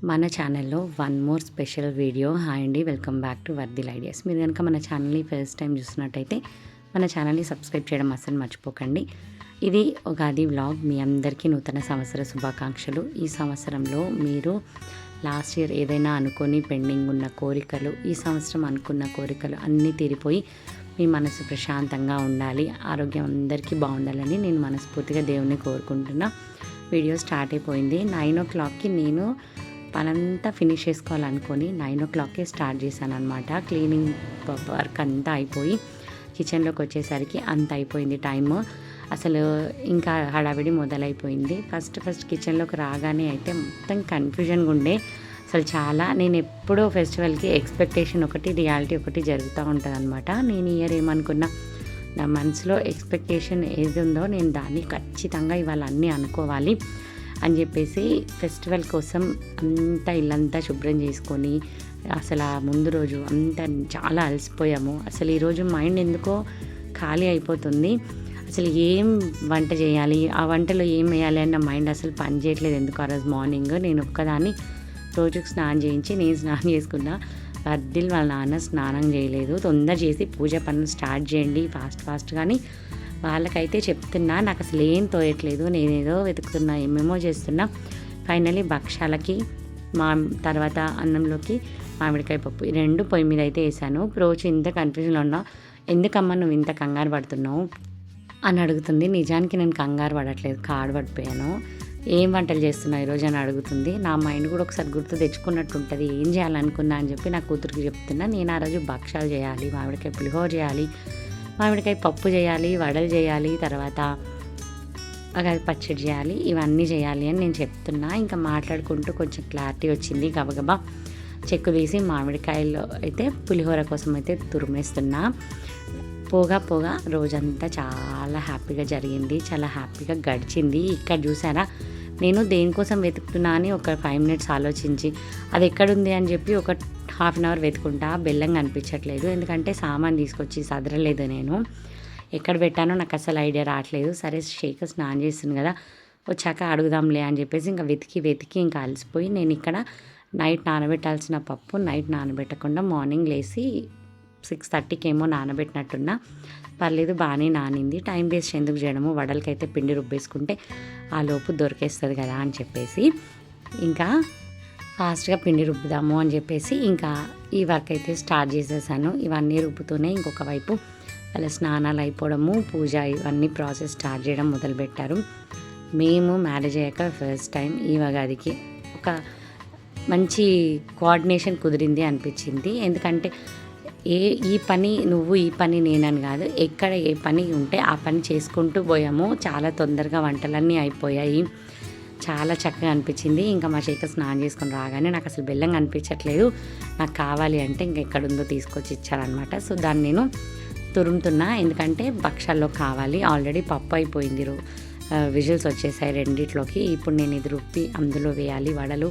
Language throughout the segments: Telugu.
మన ఛానల్లో one more special video. Hi అండి, వెల్కమ్ బ్యాక్ టు వర్దిల్ ఐడియాస్. మీరు కనుక మన ఛానల్ని ఫస్ట్ టైం చూస్తున్నట్టయితే మన ఛానల్ని సబ్స్క్రైబ్ చేయడం అస్సలు మర్చిపోకండి. ఇది ఉగాది వ్లాగ్. మీ అందరికీ నూతన సంవత్సర శుభాకాంక్షలు. ఈ సంవత్సరంలో మీరు లాస్ట్ ఇయర్ ఏదైనా అనుకొని పెండింగ్ ఉన్న కోరికలు, ఈ సంవత్సరం అనుకున్న కోరికలు అన్నీ తీరిపోయి మీ మనసు ప్రశాంతంగా ఉండాలి, ఆరోగ్యం అందరికీ బాగుండాలని నేను మనస్ఫూర్తిగా దేవుణ్ణి కోరుకుంటున్నా. వీడియో స్టార్ట్ అయిపోయింది. 9 o'clockకి నేను పనంతా ఫినిష్ చేసుకోవాలనుకొని 9 o'clockకే స్టార్ట్ చేశాను అనమాట. క్లీనింగ్ వర్క్ అంతా అయిపోయి కిచెన్లోకి వచ్చేసరికి అంత అయిపోయింది టైము. అసలు ఇంకా హడావిడి మొదలైపోయింది. ఫస్ట్ కిచెన్లోకి రాగానే అయితే మొత్తం కన్ఫ్యూజన్గా ఉండే. అసలు చాలా నేను ఎప్పుడో ఫెస్టివల్కి ఎక్స్పెక్టేషన్ ఒకటి, రియాలిటీ ఒకటి జరుగుతూ ఉంటుంది అనమాట. నేను ఇయర్ ఏమనుకున్నా, నా మనసులో ఎక్స్పెక్టేషన్ ఏది ఉందో నేను దాన్ని ఖచ్చితంగా ఇవాళ అన్నీ అనుకోవాలి అని చెప్పేసి ఫెస్టివల్ కోసం అంతా ఇల్లంతా శుభ్రం చేసుకొని అసలు ఆ ముందు రోజు అంతా చాలా అలసిపోయాము. అసలు ఈరోజు మైండ్ ఎందుకో ఖాళీ అయిపోతుంది. అసలు ఏం వంట చేయాలి, ఆ వంటలో ఏం వేయాలి అన్న మైండ్ అసలు పని చేయట్లేదు. ఎందుకు ఆ రోజు మార్నింగ్ నేను ఒక్కదాన్ని రోజుకు స్నానం చేయించి నేను స్నానం చేసుకున్నా. వర్దిల్ వాళ్ళ నాన్న స్నానం చేయలేదు. తొందర చేసి పూజ పనులు స్టార్ట్ చేయండి ఫాస్ట్ కానీ వాళ్ళకైతే చెప్తున్నా, నాకు అసలు ఏం తోయట్లేదు. నేనేదో వెతుకుతున్నా, ఏమేమో చేస్తున్నా. ఫైనలీ భక్షాలకి తర్వాత అన్నంలోకి మామిడికాయ పప్పు ఈ రెండు పొయ్యి మీద అయితే వేసాను. రోజు ఇంత కన్ఫ్యూజన్లో ఉన్నా. ఎందుకమ్మా నువ్వు ఇంత కంగారు పడుతున్నావు అని అడుగుతుంది. నిజానికి నేను కంగారు పడట్లేదు, కాడు పడిపోయాను. ఏం వంటలు చేస్తున్నావు ఈరోజు అని అడుగుతుంది. నా మైండ్ కూడా ఒకసారి గుర్తు తెచ్చుకున్నట్టు ఉంటుంది. ఏం చేయాలనుకున్నా అని చెప్పి నా కూతురికి చెప్తున్నా. నేను ఆ రోజు భక్షాలు చేయాలి, మామిడికాయ పులిహోర చేయాలి, మామిడికాయ పప్పు చేయాలి, వడలు చేయాలి, తర్వాత పచ్చడి చేయాలి, ఇవన్నీ చేయాలి అని నేను చెప్తున్నా. ఇంకా మాట్లాడుకుంటూ కొంచెం క్లారిటీ వచ్చింది. గబగబా చెక్కు తీసి మామిడికాయల్లో అయితే పులిహోర కోసం అయితే తురిమేస్తున్నా. పోగా రోజంతా చాలా హ్యాపీగా జరిగింది, చాలా హ్యాపీగా గడిచింది. ఇక్కడ చూసారా, నేను దేనికోసం వెతుకుతున్నా అని ఒక 5 minutes ఆలోచించి అది ఎక్కడుంది అని చెప్పి ఒక ½ an hour వెతుకుంటా. బెల్లం కనిపించట్లేదు, ఎందుకంటే సామాన్ తీసుకొచ్చి సదరలేదు. నేను ఎక్కడ పెట్టానో నాకు అసలు ఐడియా రావట్లేదు. సరే శేఖర్ స్నానం చేస్తుంది కదా, వచ్చాక అడుగుదాంలే అని చెప్పేసి ఇంకా వెతికి ఇంకా అలసిపోయి నేను ఇక్కడ నైట్ నానబెట్టాల్సిన పప్పు నైట్ నానబెట్టకుండా మార్నింగ్ లేసి 6:30కి ఏమో నానబెట్టినట్టున్నా. పర్లేదు, బాగానే నానింది. టైం వేస్ట్ ఎందుకు చేయడము, వడలకైతే పిండి రుబ్బేసుకుంటే ఆ లోపు దొరికేస్తుంది కదా అని చెప్పేసి ఇంకా ఫాస్ట్గా పిండి రుబ్బుదాము అని చెప్పేసి ఇంకా ఈ వర్క్ అయితే స్టార్ట్ చేసేసాను. ఇవన్నీ రుబ్బుతూనే ఇంకొక వైపు వాళ్ళ స్నానాలు అయిపోవడము, పూజ, ఇవన్నీ ప్రాసెస్ స్టార్ట్ చేయడం మొదలుపెట్టారు. మేము మ్యారేజ్ అయ్యాక ఫస్ట్ టైం ఈ ఉగాదికి ఒక మంచి కోఆర్డినేషన్ కుదిరింది అనిపించింది. ఎందుకంటే ఈ పని నువ్వు, ఈ పని నేనని కాదు, ఎక్కడ ఏ పని ఉంటే ఆ పని చేసుకుంటూ పోయాము. చాలా తొందరగా వంటలన్నీ అయిపోయాయి. చాలా చక్కగా అనిపించింది. ఇంకా మా శేఖర్ స్నానం చేసుకొని రాగానే నాకు అసలు బెల్లం కనిపించట్లేదు, నాకు కావాలి అంటే ఇంకా ఎక్కడుందో తీసుకొచ్చి ఇచ్చారనమాట. సో దాన్ని నేను తురుముతున్నా, ఎందుకంటే భక్షాల్లో కావాలి. ఆల్రెడీ పప్పు అయిపోయింది, విజిల్స్ వచ్చేసాయి రెండిట్లోకి. ఇప్పుడు నేను ఇది రుబ్బి అందులో వేయాలి, వడలు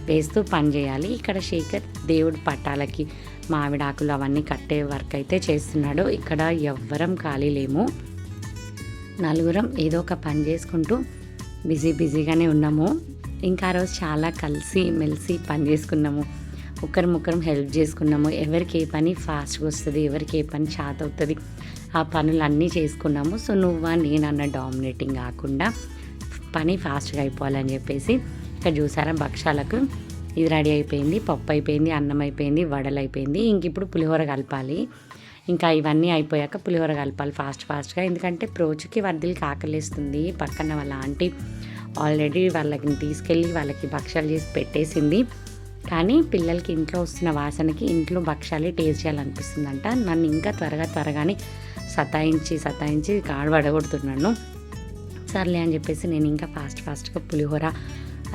వేస్తూ పని చేయాలి. ఇక్కడ శేఖర్ దేవుడి పట్టాలకి మామిడాకులు అవన్నీ కట్టే వర్క్ అయితే చేస్తున్నాడు. ఇక్కడ ఎవ్వరం ఖాళీ లేము, నలుగురం ఏదో ఒక పని చేసుకుంటూ బిజీగానే ఉన్నాము. ఇంకా ఆ రోజు చాలా కలిసి మెలిసి పని చేసుకున్నాము, ఒకరికొకరం హెల్ప్ చేసుకున్నాము. ఎవరికి ఏ పని ఫాస్ట్గా వస్తుంది, ఎవరికి ఏ పని చేత అవుతుంది, ఆ పనులన్నీ చేసుకున్నాము. సో నువ్వా నేనన్న డామినేటింగ్ కాకుండా పని ఫాస్ట్గా అయిపోవాలని చెప్పేసి ఇక్కడ చూసారా భక్షాలకు ఇది రెడీ అయిపోయింది. పప్పు అయిపోయింది, అన్నం అయిపోయింది, వడలు అయిపోయింది. ఇంక ఇప్పుడు పులిహోర కలపాలి. ఇంకా ఇవన్నీ అయిపోయాక పులిహోర కలపాలి ఫాస్ట్గా. ఎందుకంటే ప్రోచుకి వర్దిల్కి ఆకలిస్తుంది. పక్కన వాళ్ళ ఆంటీ ఆల్రెడీ వాళ్ళకి తీసుకెళ్ళి వాళ్ళకి భక్షాలు చేసి పెట్టేసింది. కానీ పిల్లలకి ఇంట్లో వస్తున్న వాసనకి ఇంట్లో భక్షాలు టేస్ట్ చేయాలనిపిస్తుందంట. నన్ను ఇంకా త్వరగానే సతాయించి కాడు పడగొడుతున్నాను. సర్లే అని చెప్పేసి నేను ఇంకా ఫాస్ట్గా పులిహోర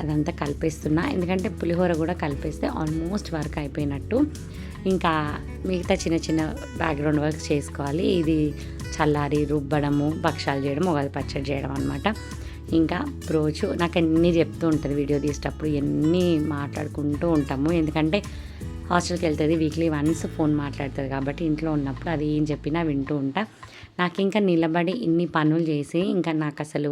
అదంతా కలిపేస్తున్నా. ఎందుకంటే పులిహోర కూడా కలిపేస్తే ఆల్మోస్ట్ వర్క్ అయిపోయినట్టు. ఇంకా మిగతా చిన్న బ్యాక్గ్రౌండ్ వర్క్ చేసుకోవాలి. ఇది చల్లారి రుబ్బడము, భక్షాలు చేయడం, ఉగాది పచ్చడి చేయడం అనమాట. ఇంకా రోజు నాకు అన్నీ చెప్తూ ఉంటుంది వీడియో తీసేటప్పుడు, ఎన్ని మాట్లాడుకుంటూ ఉంటాము. ఎందుకంటే హాస్టల్కి వెళ్తుంది, వీక్లీ వన్స్ ఫోన్ మాట్లాడుతుంది కాబట్టి ఇంట్లో ఉన్నప్పుడు అది ఏం చెప్పినా వింటూ ఉంటా. నాకు ఇంకా నిలబడి ఇన్ని పనులు చేసి ఇంకా నాకు అసలు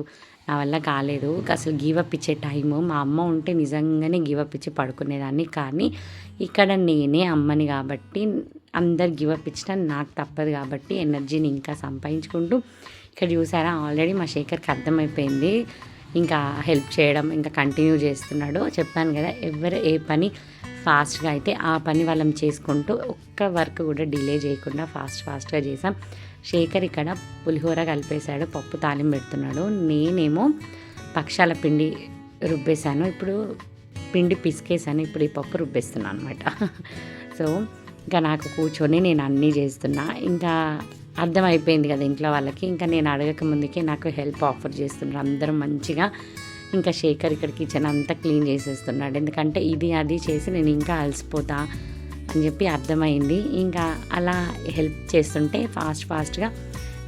నా వల్ల కాలేదు. అసలు గివ్ అప్ ఇచ్చే టైము మా అమ్మ ఉంటే నిజంగానే గివ్ అప్ ఇచ్చి పడుకునేదాన్ని. కానీ ఇక్కడ నేనే అమ్మని కాబట్టి అందరు గివ్ అప్ ఇచ్చినా నాకు తప్పదు కాబట్టి ఎనర్జీని ఇంకా సంపాదించుకుంటూ ఇక్కడ చూసారా ఆల్రెడీ మా శేఖర్కి అర్థమైపోయింది. ఇంకా హెల్ప్ చేయడం ఇంకా కంటిన్యూ చేస్తున్నాడు. చెప్పాను కదా ఎవరు ఏ పని ఫాస్ట్గా అయితే ఆ పని వాళ్ళం చేసుకుంటూ ఒక్క వర్క్ కూడా డిలే చేయకుండా ఫాస్ట్గా చేసాం. శేఖర్ ఇక్కడ పులిహోర కలిపేశాడు, పప్పు తాలింపు పెడుతున్నాడు. నేనేమో పక్షాల పిండి రుబ్బేశాను. ఇప్పుడు పిండి పిసికేసాను. ఇప్పుడు ఈ పప్పు రుబ్బేస్తున్నాను అనమాట. సో ఇంకా నాకు కూర్చొని నేను అన్నీ చేస్తున్నా. ఇంకా అర్థమైపోయింది కదా ఇంట్లో వాళ్ళకి. ఇంకా నేను అడగక ముందుకే నాకు హెల్ప్ ఆఫర్ చేస్తున్నారు అందరూ మంచిగా. ఇంకా శేఖర్ ఇక్కడ కిచెన్ అంతా క్లీన్ చేసేస్తున్నాడు. ఎందుకంటే ఇది అది చేసి నేను ఇంకా అలసిపోతా అని చెప్పి అర్థమైంది. ఇంకా అలా హెల్ప్ చేస్తుంటే ఫాస్ట్గా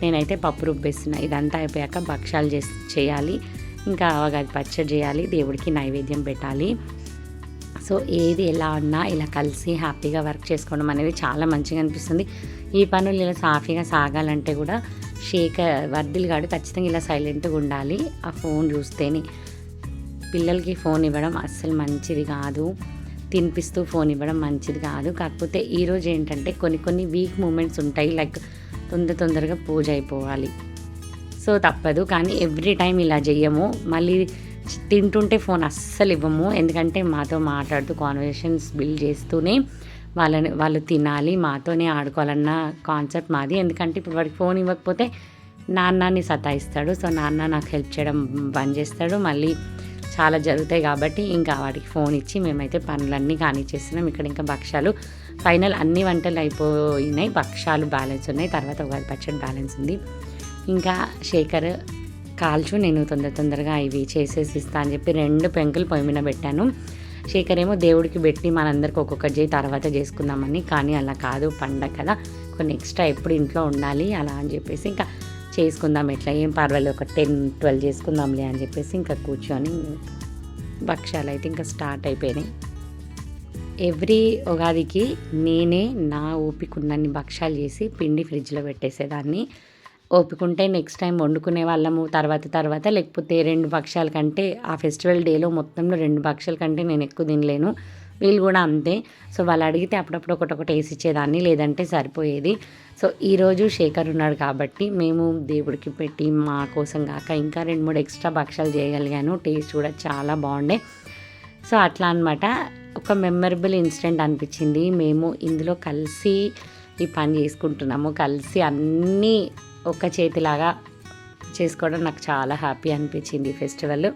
నేనైతే పప్పు రుబ్బేస్తున్నా. ఇదంతా అయిపోయాక భక్షాలు చేయాలి, ఇంకా అవగాది పచ్చడి చేయాలి, దేవుడికి నైవేద్యం పెట్టాలి. సో ఏది ఎలా ఉన్నా ఇలా కలిసి హ్యాపీగా వర్క్ చేసుకోవడం అనేది చాలా మంచిగా అనిపిస్తుంది. ఈ పనులు ఇలా సాఫీగా సాగాలంటే కూడా వర్ధిల్ గాడు ఖచ్చితంగా ఇలా సైలెంట్గా ఉండాలి. ఆ ఫోన్ చూస్తేనే పిల్లలకి ఫోన్ ఇవ్వడం అస్సలు మంచిది కాదు. తినిపిస్తూ ఫోన్ ఇవ్వడం మంచిది కాదు. కాకపోతే ఈరోజు ఏంటంటే కొన్ని వీక్ మూమెంట్స్ ఉంటాయి. లైక్ తొందరగా పూజ అయిపోవాలి, సో తప్పదు. కానీ ఎవ్రీ టైం ఇలా చెయ్యము. మళ్ళీ తింటుంటే ఫోన్ అస్సలు ఇవ్వము. ఎందుకంటే మాతో మాట్లాడుతూ కాన్వర్సేషన్స్ బిల్డ్ చేస్తూనే వాళ్ళు తినాలి, మాతోనే ఆడుకోవాలన్న కాన్సెప్ట్ మాది. ఎందుకంటే ఇప్పుడు వాడికి ఫోన్ ఇవ్వకపోతే నాన్నని సతాయిస్తాడు. సో నాన్న నాకు హెల్ప్ చేయడం బంద్ చేస్తాడు. మళ్ళీ చాలా జరుగుతాయి కాబట్టి ఇంకా వాడికి ఫోన్ ఇచ్చి మేమైతే పనులన్నీ కానిచ్చేస్తున్నాం. ఇక్కడ ఇంకా భక్షాలు ఫైనల్ అన్ని వంటలు అయిపోయినాయి. భక్షాలు బ్యాలెన్స్ ఉన్నాయి, తర్వాత ఉగాది పచ్చడి బ్యాలెన్స్ ఉంది. ఇంకా శేఖర్ కాల్చు, నేను తొందరగా ఇవి చేసేసి ఇస్తా అని చెప్పి 2 పెంకులు పొయ్యి మీద పెట్టాను. శేఖర్ ఏమో దేవుడికి పెట్టి మనందరికి ఒక్కొక్కటి చేయి తర్వాత చేసుకుందామని. కానీ అలా కాదు, పండగ కదా, కొన్ని ఎక్స్ట్రా ఎప్పుడు ఇంట్లో ఉండాలి అలా అని చెప్పేసి ఇంకా చేసుకుందాం, ఎట్లా ఏం పర్వాలేదు, ఒక 10-12 చేసుకుందాంలే అని చెప్పేసి ఇంకా కూర్చొని భక్షాలు అయితే ఇంకా స్టార్ట్ అయిపోయినాయి. ఎవ్రీ ఉగాదికి నేనే నా ఓపికన్నన్ని భక్షాలు చేసి పిండి ఫ్రిడ్జ్లో పెట్టేసేదాన్ని. ఓపికంటే నెక్స్ట్ టైం వండుకునే వాళ్ళము తర్వాత లేకపోతే 2 భక్షాల కంటే ఆ ఫెస్టివల్ డేలో మొత్తంలో 2 భక్షాల కంటే నేను ఎక్కువ తినలేను. వీళ్ళు కూడా అంతే. సో వాళ్ళు అడిగితే అప్పుడప్పుడు ఒకటి వేసి ఇచ్చేదాన్ని, లేదంటే సరిపోయేది. సో ఈరోజు శేఖర్ ఉన్నాడు కాబట్టి మేము దేవుడికి పెట్టి మా కోసం కాక ఇంకా 2-3 ఎక్స్ట్రా భక్షాలు చేయగలిగాను. టేస్ట్ కూడా చాలా బాగుండే. సో అట్లా అనమాట. ఒక మెమరబుల్ ఇన్సిడెంట్ అనిపించింది. మేము ఇందులో కలిసి ఈ పని చేసుకుంటున్నాము, కలిసి అన్నీ ఒక చేతిలాగా చేసుకోవడం నాకు చాలా హ్యాపీ అనిపించింది ఈ ఫెస్టివల్.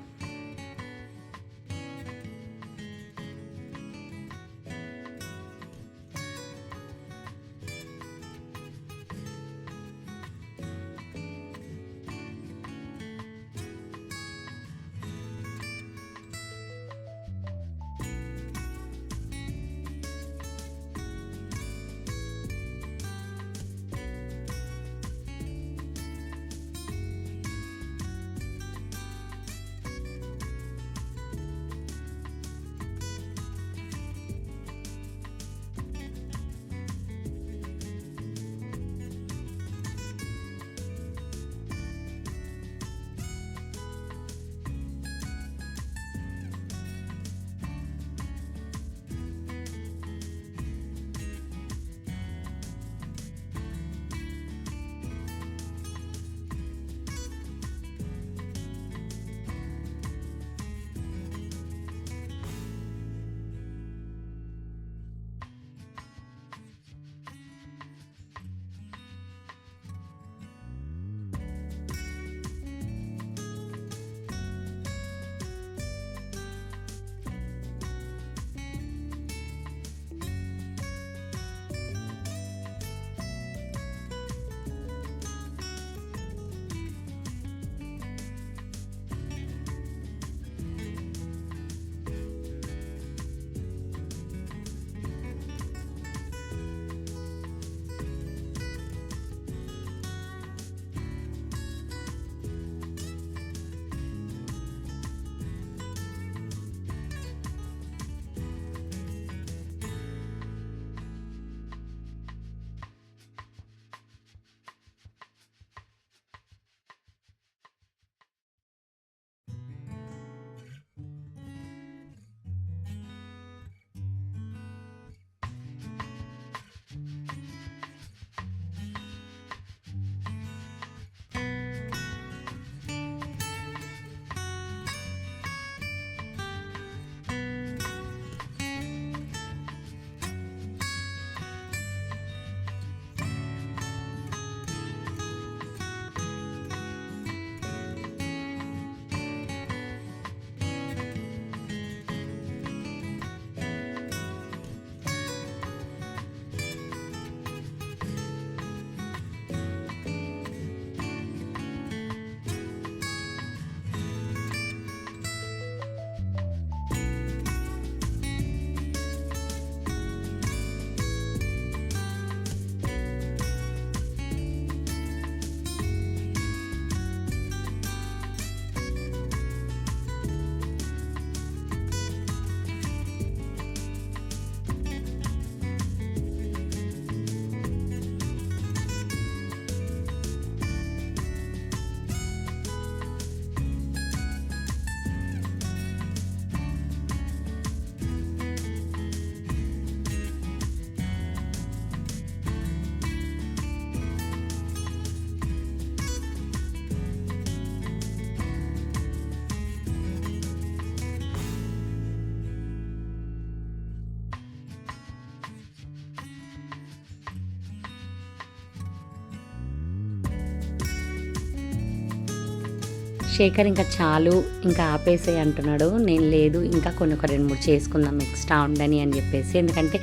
శేఖర్ ఇంకా చాలు ఇంకా ఆపేసే అంటున్నాడు. నేను లేదు ఇంకా కొన్ని ఒక 2, 3 చేసుకుందాం ఎక్స్ట్రా ఉండని అని చెప్పేసి. ఎందుకంటే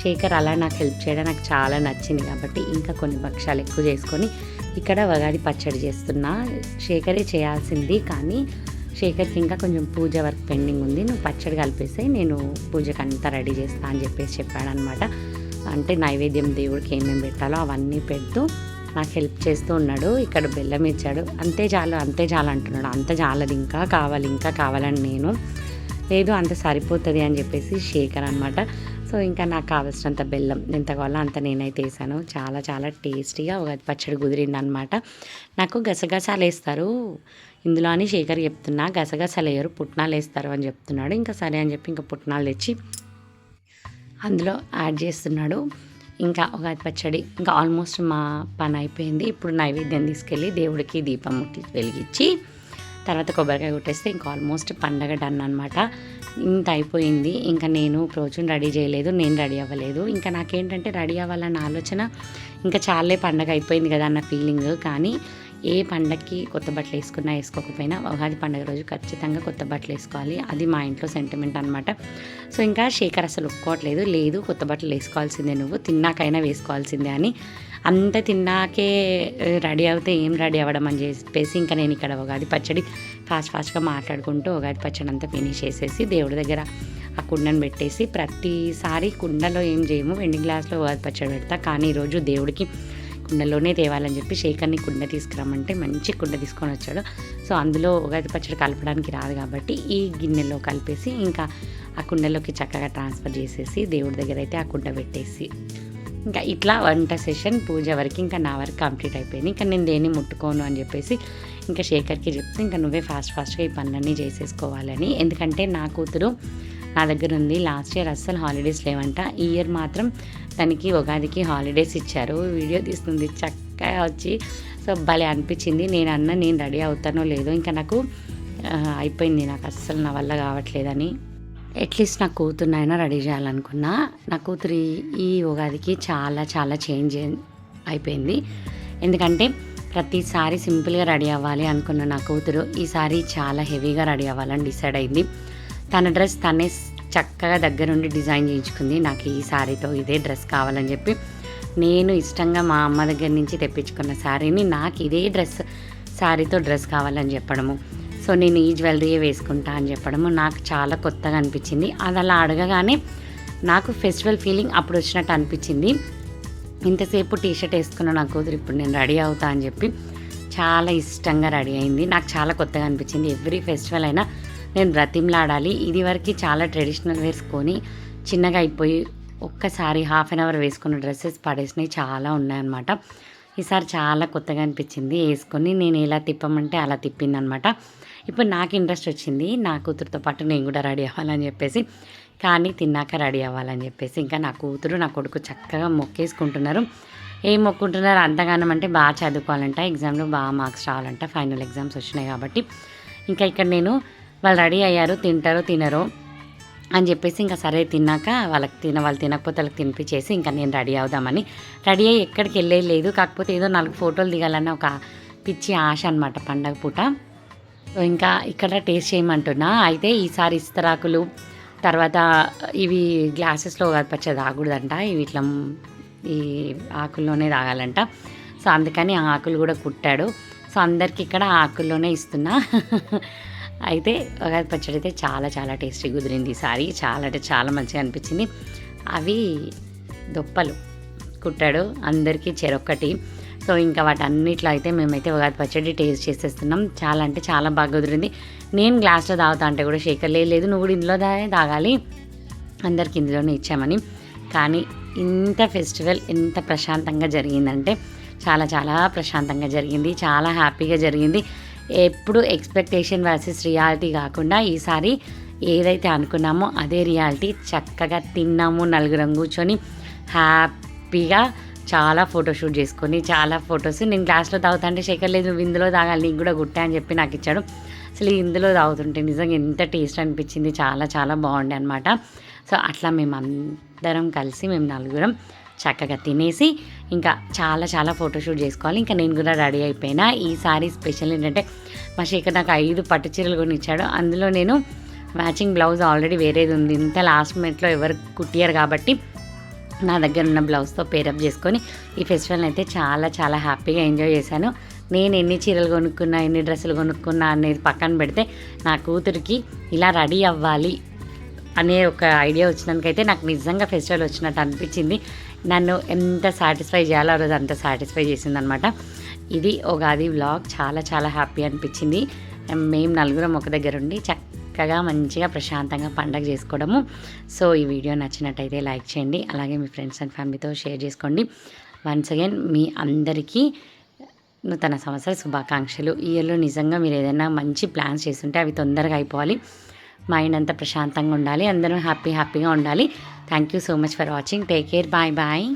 శేఖర్ అలా నాకు హెల్ప్ చేయడం నాకు చాలా నచ్చింది కాబట్టి ఇంకా కొన్ని భక్షాలు ఎక్కువ చేసుకొని ఇక్కడ ఉగాది పచ్చడి చేస్తున్నా. శేఖరే చేయాల్సింది కానీ శేఖర్కి ఇంకా కొంచెం పూజ వర్క్ పెండింగ్ ఉంది, నువ్వు పచ్చడి కలిపేసి నేను పూజకి అంతా రెడీ చేస్తా అని చెప్పేసి చెప్పాడనమాట. అంటే నైవేద్యం దేవుడికి ఏమేమి పెట్టాలో అవన్నీ పెడుతూ నాకు హెల్ప్ చేస్తూ ఉన్నాడు. ఇక్కడ బెల్లం ఇచ్చాడు. అంతే చాలు అంటున్నాడు. అంత చాలదు ఇంకా కావాలని నేను లేదు అంత సరిపోతుంది అని చెప్పేసి శేఖర్ అనమాట. సో ఇంకా నాకు కావాల్సినంత బెల్లం ఎంత కావాలో అంత నేనైతే వేసాను. చాలా చాలా టేస్టీగా ఉగాది పచ్చడి కుదిరింది అనమాట. నాకు గసగసాలు వేస్తారు ఇందులో అని శేఖర్ చెప్తున్నా. గసగసాలు వేయరు, పుట్నాలు వేస్తారు అని చెప్తున్నాడు. ఇంకా సరే అని చెప్పి ఇంకా పుట్నాలు తెచ్చి అందులో యాడ్ చేస్తున్నాడు. ఇంకా ఉగాది పచ్చడి ఇంకా ఆల్మోస్ట్ మా పని అయిపోయింది. ఇప్పుడు నైవేద్యం తీసుకెళ్ళి దేవుడికి దీపం ముట్టి వెలిగించి తర్వాత కొబ్బరికాయ కొట్టేస్తే ఇంకా ఆల్మోస్ట్ పండగ డన్ అనమాట. ఇంత అయిపోయింది. ఇంకా నేను రోజును రెడీ చేయలేదు, నేను రెడీ అవ్వలేదు. ఇంకా నాకేంటంటే రెడీ అవ్వాలన్న ఆలోచన ఇంకా చాలే పండగ అయిపోయింది కదా అన్న ఫీలింగ్. కానీ ఏ పండగకి కొత్త బట్టలు వేసుకున్నా వేసుకోకపోయినా ఉగాది పండుగ రోజు ఖచ్చితంగా కొత్త బట్టలు వేసుకోవాలి. అది మా ఇంట్లో సెంటిమెంట్ అనమాట. సో ఇంకా శేఖర్ అసలు ఒప్పుకోవట్లేదు. లేదు కొత్త బట్టలు వేసుకోవాల్సిందే, నువ్వు తిన్నాకైనా వేసుకోవాల్సిందే అని. అంత తిన్నాకే రెడీ అవుతే ఏం రెడీ అవ్వడం అని చెప్పేసి ఇంకా నేను ఇక్కడ ఉగాది పచ్చడి ఫాస్ట్గా మాట్లాడుకుంటూ ఉగాది పచ్చడి అంతా ఫినిష్ చేసేసి దేవుడి దగ్గర ఆ కుండను పెట్టేసి, ప్రతిసారి కుండలో ఏం చేయము, వెండి గ్లాస్లో ఉగాది పచ్చడి పెడతా. కానీ ఈరోజు దేవుడికి కుండలోనే తేవాలని చెప్పి శేఖర్ని కుండ తీసుకురమ్మంటే మంచి కుండ తీసుకొని వచ్చాడు. సో అందులో ఉగాది పచ్చడి కలపడానికి రాదు కాబట్టి ఈ గిన్నెలో కలిపేసి ఇంకా ఆ కుండలోకి చక్కగా ట్రాన్స్ఫర్ చేసేసి దేవుడి దగ్గర అయితే ఆ కుండ పెట్టేసి ఇంకా ఇట్లా వంట సెషన్ పూజ వరకు ఇంకా నా వరకు కంప్లీట్ అయిపోయింది. ఇంకా నేను దేన్ని ముట్టుకోను అని చెప్పేసి ఇంకా శేఖర్కి చెప్తే ఇంకా నువ్వే ఫాస్ట్గా ఈ పనులన్నీ చేసేసుకోవాలని. ఎందుకంటే నా కూతురు నా దగ్గర ఉంది. లాస్ట్ ఇయర్ అస్సలు హాలిడేస్ లేవంట, ఈ ఇయర్ మాత్రం తనకి ఉగాదికి హాలిడేస్ ఇచ్చారు. వీడియో తీస్తుంది చక్కగా వచ్చి. సో భలే అనిపించింది. నేను రెడీ అవుతానో లేదో ఇంకా నాకు అయిపోయింది, నాకు అస్సలు నా వల్ల కావట్లేదని. అట్లీస్ట్ నా కూతురునైనా రెడీ చేయాలనుకున్నా. నా కూతురు ఈ ఉగాదికి చాలా చాలా చేంజ్ అయిపోయింది. ఎందుకంటే ప్రతిసారి సింపుల్గా రెడీ అవ్వాలి అనుకున్న నా కూతురు ఈసారి చాలా హెవీగా రెడీ అవ్వాలని డిసైడ్ అయింది. తన డ్రెస్ తనే చక్కగా దగ్గరుండి డిజైన్ చేయించుకుంది. నాకు ఈ శారీతో ఇదే డ్రెస్ కావాలని చెప్పి నేను ఇష్టంగా మా అమ్మ దగ్గర నుంచి తెప్పించుకున్న శారీని నాకు ఇదే శారీతో డ్రెస్ కావాలని చెప్పడము, సో నేను ఈ జ్యువెలరీయే వేసుకుంటా అని చెప్పడము నాకు చాలా కొత్తగా అనిపించింది. అది అలా అడగగానే నాకు ఫెస్టివల్ ఫీలింగ్ అప్పుడు వచ్చినట్టు అనిపించింది. ఇంతసేపు టీషర్ట్ వేసుకున్న నా కూతురు ఇప్పుడు నేను రెడీ అవుతా అని చెప్పి చాలా ఇష్టంగా రెడీ అయింది. నాకు చాలా కొత్తగా అనిపించింది. ఎవ్రీ ఫెస్టివల్ అయినా నేను బ్రతిమలాడాలి. ఇది వరకు చాలా ట్రెడిషనల్ వేసుకొని చిన్నగా అయిపోయి ఒక్కసారి హాఫ్ అన్ అవర్ వేసుకున్న డ్రెస్సెస్ పడేసినవి చాలా ఉన్నాయన్నమాట. ఈసారి చాలా కొత్తగా అనిపించింది. వేసుకొని నేను ఎలా తిప్పమంటే అలా తిప్పింది అనమాట. ఇప్పుడు నాకు ఇంట్రెస్ట్ వచ్చింది నా కూతురుతో పాటు నేను కూడా రెడీ అవ్వాలని చెప్పేసి. కానీ తిన్నాక రెడీ అవ్వాలని చెప్పేసి ఇంకా నా కూతురు నా కొడుకు చక్కగా మొక్కేసుకుంటున్నారు. ఏం మొక్కుంటున్నారు అంతగానం అంటే బాగా చదువుకోవాలంట, ఎగ్జామ్లో బాగా మార్క్స్ రావాలంట, ఫైనల్ ఎగ్జామ్స్ వచ్చినాయి కాబట్టి. ఇంకా ఇక్కడ నేను వాళ్ళు రెడీ అయ్యారు, తింటారో తినరో అని చెప్పేసి ఇంకా సరే తిన్నాక వాళ్ళు తినకపోతే వాళ్ళకి తినిపించేసి ఇంకా నేను రెడీ అవుదామని రెడీ అయ్యి ఎక్కడికి వెళ్ళలేదు. కాకపోతే ఏదో 4 ఫోటోలు దిగాలన్న ఒక పిచ్చి ఆశ అనమాట పండగ పూట. ఇంకా ఇక్కడ టేస్ట్ చేయమంటున్నా. అయితే ఈసారి ఇస్తరాకులు తర్వాత ఇవి గ్లాసెస్లో ఉగాది పచ్చడి తాగకూడదంట, ఇవి ఇట్లా ఈ ఆకుల్లోనే తాగాలంట. సో అందుకని ఆ ఆకులు కూడా కుట్టాడు. సో అందరికి ఇక్కడ ఆకుల్లోనే ఇస్తున్నా. అయితే ఉగాది పచ్చడి అయితే చాలా చాలా టేస్టీ కుదిరింది ఈసారి. చాలా అంటే చాలా మంచిగా అనిపించింది. అవి దొప్పలు కుట్టాడు అందరికీ చెరొక్కటి. సో ఇంకా వాటన్నిట్లో అయితే మేమైతే ఉగాది పచ్చడి టేస్ట్ చేసేస్తున్నాం. చాలా అంటే చాలా బాగా కుదిరింది. నేను గ్లాస్లో తాగుతా అంటే కూడా శేఖర్ లేదు నువ్వు కూడా ఇందులో తాగాలి, అందరికి ఇందులోనే ఇచ్చామని. కానీ ఇంత ఫెస్టివల్ ఎంత ప్రశాంతంగా జరిగిందంటే చాలా చాలా ప్రశాంతంగా జరిగింది, చాలా హ్యాపీగా జరిగింది. ఎప్పుడు ఎక్స్పెక్టేషన్ వర్సెస్ రియాలిటీ కాకుండా ఈసారి ఏదైతే అనుకున్నామో అదే రియాలిటీ. చక్కగా తిన్నాము, నలుగురం కూర్చొని హ్యాపీగా చాలా ఫోటోషూట్ చేసుకొని చాలా ఫొటోస్. నేను గ్లాస్లో తాగుతా అంటే శేఖర్ లేదు నువ్వు ఇందులో తాగాలి, నీకు కూడా గుట్టే అని చెప్పి నాకు ఇచ్చాడు. అసలు ఇందులో తాగుతుంటే నిజంగా ఎంత టేస్ట్ అనిపించింది, చాలా చాలా బాగుండే అనమాట. సో అట్లా మేము అందరం కలిసి మేము నలుగురం చక్కగా తినేసి ఇంకా చాలా చాలా ఫోటోషూట్ చేసుకోవాలి. ఇంకా నేను కూడా రెడీ అయిపోయినా. ఈసారి స్పెషల్ ఏంటంటే మా శేఖర్ నాకు 5 పట్టు చీరలు కొనిచ్చాడు. అందులో నేను మ్యాచింగ్ బ్లౌజ్ ఆల్రెడీ వేరేది ఉంది. ఇంత లాస్ట్ మినిట్లో ఎవరు కుట్టియరు కాబట్టి నా దగ్గర ఉన్న బ్లౌజ్తో పేరప్ చేసుకొని ఈ ఫెస్టివల్ని అయితే చాలా చాలా హ్యాపీగా ఎంజాయ్ చేశాను. నేను ఎన్ని చీరలు కొనుక్కున్నా, ఎన్ని డ్రెస్సులు కొనుక్కున్నా అనేది పక్కన పెడితే నా కూతురికి ఇలా రెడీ అవ్వాలి అనే ఒక ఐడియా వచ్చినందుకైతే నాకు నిజంగా ఫెస్టివల్ వచ్చినట్టు అనిపించింది. నన్ను ఎంత సాటిస్ఫై చేయాలో ఆ రోజు అంత సాటిస్ఫై చేసిందనమాట. ఇది ఉగాది వ్లాగ్. చాలా చాలా హ్యాపీ అనిపించింది. మేము నలుగురం ఒక దగ్గర ఉండి చక్కగా మంచిగా ప్రశాంతంగా పండగ చేసుకోవడము. సో ఈ వీడియో నచ్చినట్టయితే లైక్ చేయండి. అలాగే మీ ఫ్రెండ్స్ అండ్ ఫ్యామిలీతో షేర్ చేసుకోండి. వన్స్ అగైన్ మీ అందరికీ నూతన సంవత్సర శుభాకాంక్షలు. ఈ ఇయర్లో నిజంగా మీరు ఏదైనా మంచి ప్లాన్స్ చేస్తుంటే అవి తొందరగా అయిపోవాలి. మైండ్ అంతా ప్రశాంతంగా ఉండాలి. అందరం హ్యాపీగా ఉండాలి. Thank you so much for watching. Take care. Bye bye.